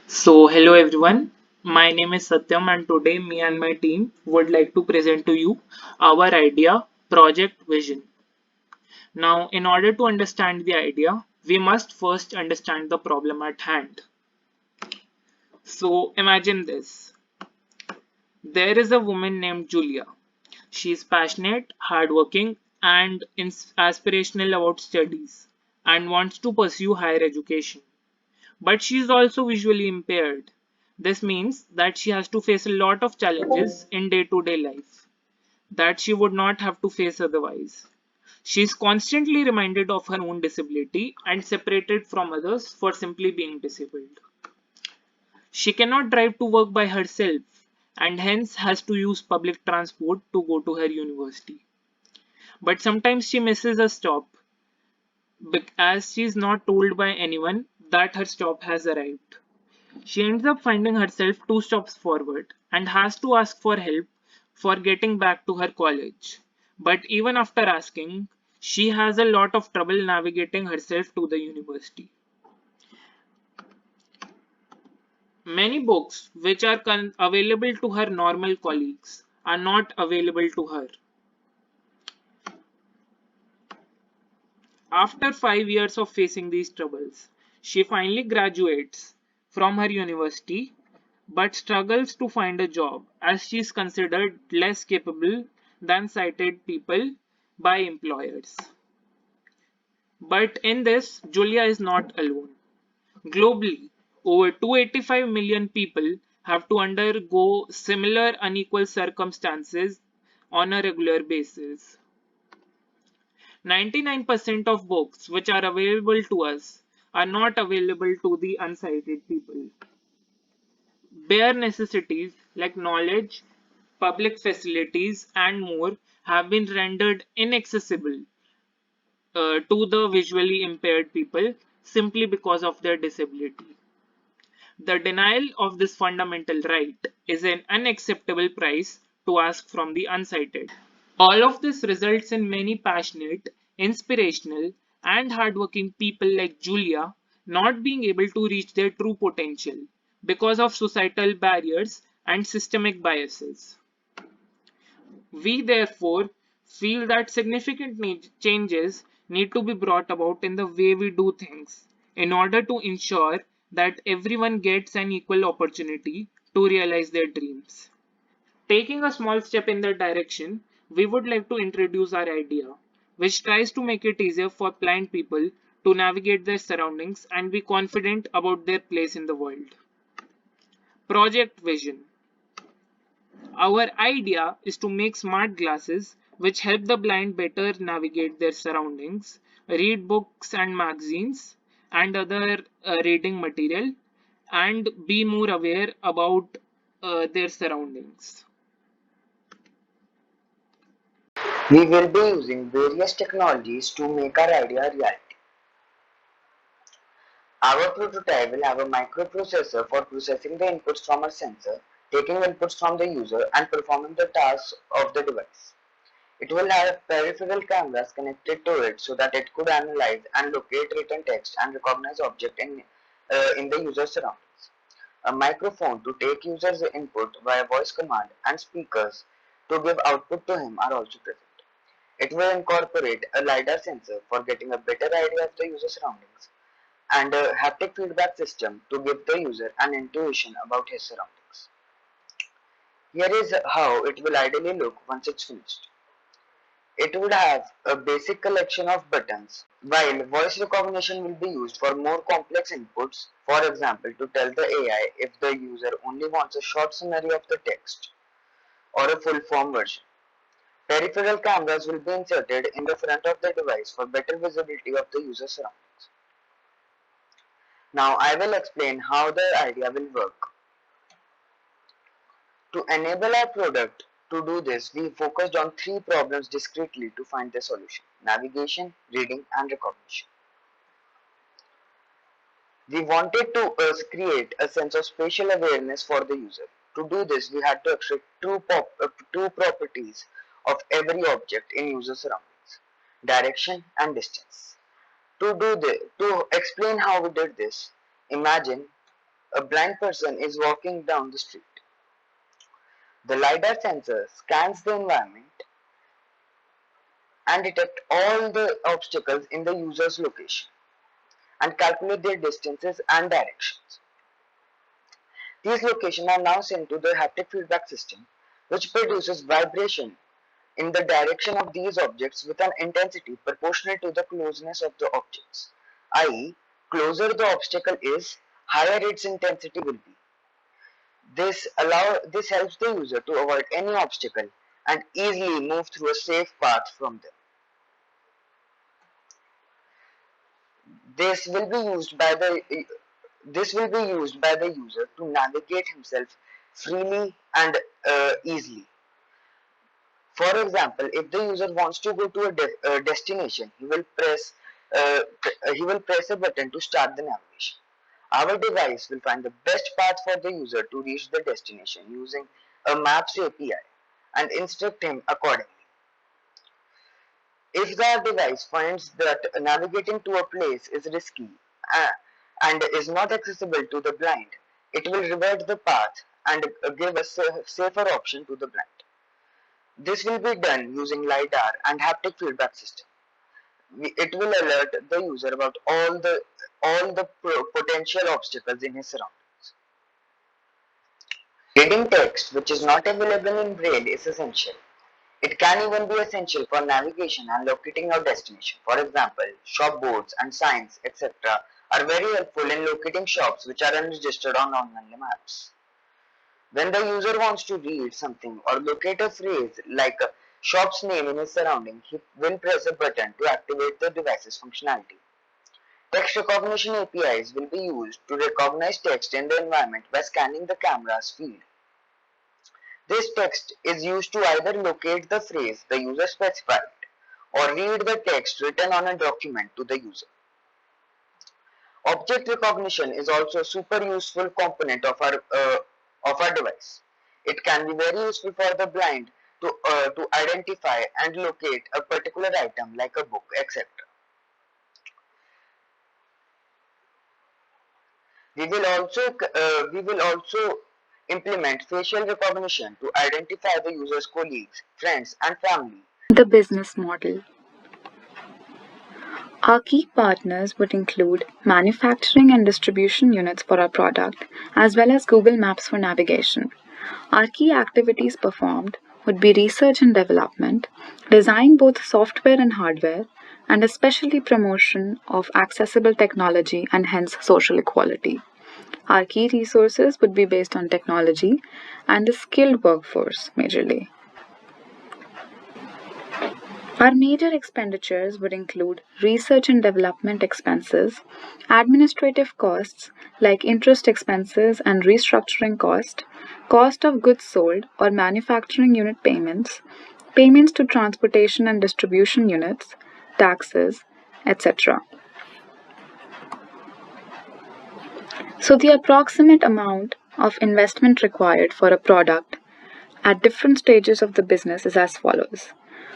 Hello everyone. My name is Satyam, and today me and my team would like to present to you our idea, Project Vision. Now, in order to understand the idea, we must first understand the problem at hand. Imagine this. There is a woman named Julia. She is passionate, hardworking, and aspirational about studies and wants to pursue higher education. But she is also visually impaired. This means that she has to face a lot of challenges in day to day life that she would not have to face otherwise. She is constantly reminded of her own disability and separated from others for simply being disabled. She cannot drive to work by herself and hence has to use public transport to go to her university. But sometimes she misses a stop as she is not told by anyone that her stop has arrived. She ends up finding herself two stops forward and has to ask for help for getting back to her college. But even after asking, she has a lot of trouble navigating herself to the university. Many books which are available to her normal colleagues are not available to her. After 5 years of facing these troubles, she finally graduates from her university but struggles to find a job as she is considered less capable than sighted people by employers. But in this, Julia is not alone. Globally, over 285 million people have to undergo similar unequal circumstances on a regular basis. 99% of books which are available to us are not available to the unsighted people. Bare necessities like knowledge, public facilities, and more have been rendered inaccessible to the visually impaired people simply because of their disability. The denial of this fundamental right is an unacceptable price to ask from the unsighted. All of this results in many passionate, inspirational, and hardworking people like Julia not being able to reach their true potential because of societal barriers and systemic biases. We therefore feel that significant changes need to be brought about in the way we do things in order to ensure that everyone gets an equal opportunity to realize their dreams. Taking a small step in that direction, we would like to introduce our idea, which tries to make it easier for blind people to navigate their surroundings and be confident about their place in the world. Project Vision. Our idea is to make smart glasses which help the blind better navigate their surroundings, read books and magazines, and other reading material, and be more aware about their surroundings. We will be using various technologies to make our idea a reality. Our prototype will have a microprocessor for processing the inputs from a sensor, taking inputs from the user and performing the tasks of the device. It will have peripheral cameras connected to it so that it could analyze and locate written text and recognize objects in the user's surroundings. A microphone to take user's input via voice command and speakers to give output to him are also present. It will incorporate a LiDAR sensor for getting a better idea of the user's surroundings and a haptic feedback system to give the user an intuition about his surroundings. Here is how it will ideally look once it's finished. It would have a basic collection of buttons, while voice recognition will be used for more complex inputs, for example to tell the AI if the user only wants a short summary of the text or a full form version. Peripheral cameras will be inserted in the front of the device for better visibility of the user's surroundings. Now I will explain how the idea will work. To enable our product to do this, we focused on three problems discretely to find the solution: navigation, reading, and recognition. We wanted to create a sense of spatial awareness for the user. To do this, we had to extract two properties of every object in user surroundings: direction and distance. To explain how we did this, imagine a blind person is walking down the street. The LiDAR sensor scans the environment and detect all the obstacles in the user's location and calculate their distances and directions. These locations are now sent to the haptic feedback system, which produces vibration in the direction of these objects with an intensity proportional to the closeness of the objects, i.e., closer the obstacle is, higher its intensity will be. This helps the user to avoid any obstacle and easily move through a safe path from them. This will be used by the user to navigate himself freely and easily. For example, if the user wants to go to a destination, he will press a button to start the navigation. Our device will find the best path for the user to reach the destination using a Maps API and instruct him accordingly. If the device finds that navigating to a place is risky uh, and is not accessible to the blind, it will revert the path and give a safer option to the blind. This will be done using LiDAR and haptic feedback system. It will alert the user about all the potential obstacles in his surroundings. Reading text which is not available in Braille is essential. It can even be essential for navigation and locating your destination. For example, shop boards and signs, etc. are very helpful in locating shops which are unregistered on online maps. When the user wants to read something or locate a phrase like a shop's name in his surrounding, he will press a button to activate the device's functionality. Text recognition APIs will be used to recognize text in the environment by scanning the camera's feed. This text is used to either locate the phrase the user specified or read the text written on a document to the user. Object recognition is also a super useful component of our device. It can be very useful for the blind to identify and locate a particular item like a book, etc. We will also implement facial recognition to identify the user's colleagues, friends, and family. The business model. Our key partners would include manufacturing and distribution units for our product, as well as Google Maps for navigation. Our key activities performed would be research and development, design both software and hardware, and especially promotion of accessible technology and hence social equality. Our key resources would be based on technology and the skilled workforce majorly. Our major expenditures would include research and development expenses, administrative costs like interest expenses and restructuring cost of goods sold or manufacturing unit payments, payments to transportation and distribution units, taxes, etc. So the approximate amount of investment required for a product at different stages of the business is as follows.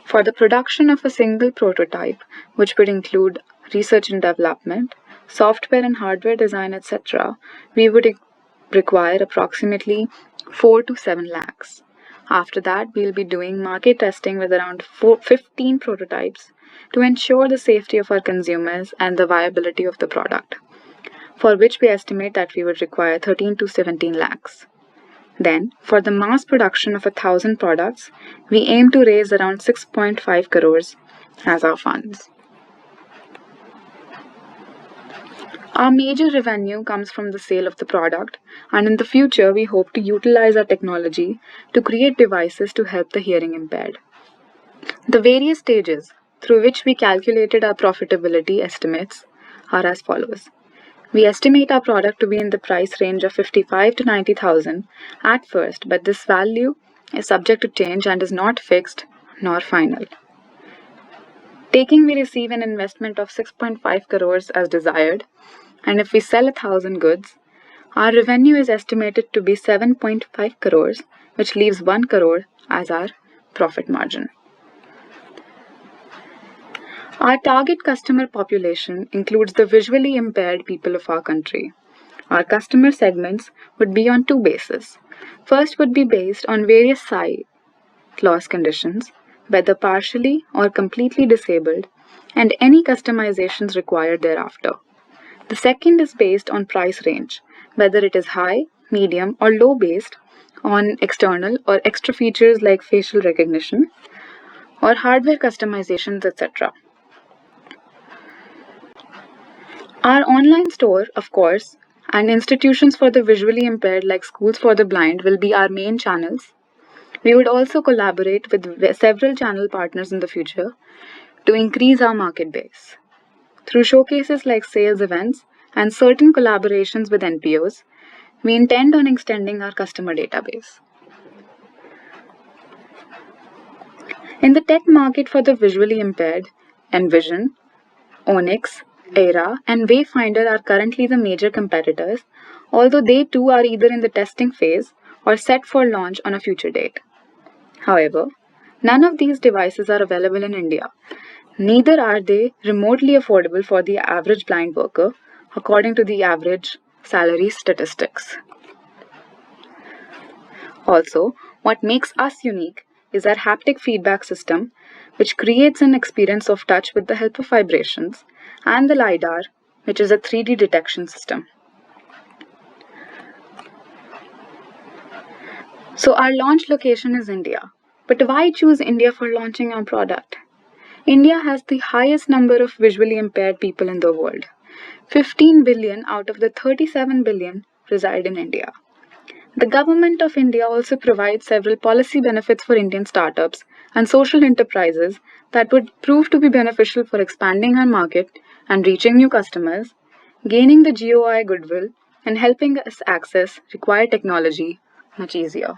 For the production of a single prototype, which would include research and development, software and hardware design, etc., we would require approximately 4 to 7 lakhs. After that, we'll be doing market testing with around 15 prototypes to ensure the safety of our consumers and the viability of the product, for which we estimate that we would require 13 to 17 lakhs. Then, for the mass production of 1,000 products, we aim to raise around 6.5 crores as our funds. Our major revenue comes from the sale of the product, and in the future, we hope to utilize our technology to create devices to help the hearing impaired. The various stages through which we calculated our profitability estimates are as follows. We estimate our product to be in the price range of 55 to 90,000 at first, but this value is subject to change and is not fixed nor final. Taking we receive an investment of 6.5 crores as desired, and if we sell 1,000 goods, our revenue is estimated to be 7.5 crores, which leaves 1 crore as our profit margin. Our target customer population includes the visually impaired people of our country. Our customer segments would be on two bases. First would be based on various sight loss conditions, whether partially or completely disabled, and any customizations required thereafter. The second is based on price range, whether it is high, medium, or low based on external or extra features like facial recognition or hardware customizations, etc. Our online store, of course, and institutions for the visually impaired like schools for the blind will be our main channels. We would also collaborate with several channel partners in the future to increase our market base. Through showcases like sales events and certain collaborations with NPOs, we intend on extending our customer database. In the tech market for the visually impaired, Envision, Onyx, Era, and Wayfinder are currently the major competitors, although they too are either in the testing phase or set for launch on a future date. However, none of these devices are available in India. Neither are they remotely affordable for the average blind worker, according to the average salary statistics. Also, what makes us unique is our haptic feedback system, which creates an experience of touch with the help of vibrations, and the LiDAR, which is a 3D detection system. So our launch location is India. But why choose India for launching our product? India has the highest number of visually impaired people in the world. 15 billion out of the 37 billion reside in India. The government of India also provides several policy benefits for Indian startups and social enterprises that would prove to be beneficial for expanding our market and reaching new customers, gaining the GOI goodwill, and helping us access required technology much easier.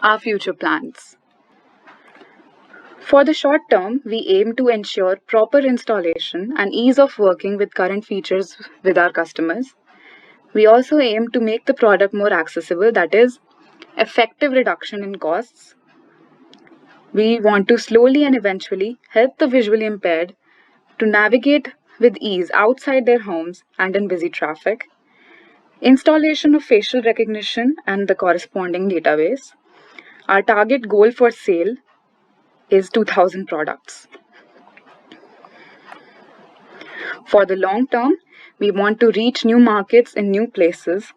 Our future plans. For the short term, we aim to ensure proper installation and ease of working with current features with our customers. We also aim to make the product more accessible, that is, effective reduction in costs. We want to slowly and eventually help the visually impaired to navigate with ease outside their homes and in busy traffic. Installation of facial recognition and the corresponding database. Our target goal for sale is 2,000 products. For the long term, we want to reach new markets in new places,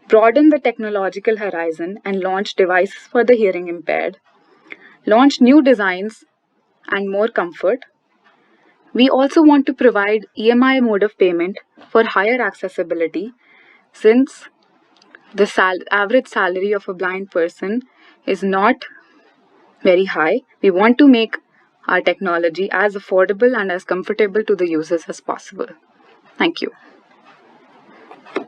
broaden the technological horizon, and launch devices for the hearing impaired, launch new designs and more comfort. We also want to provide EMI mode of payment for higher accessibility, since the average salary of a blind person is not very high. We want to make our technology as affordable and as comfortable to the users as possible. Thank you.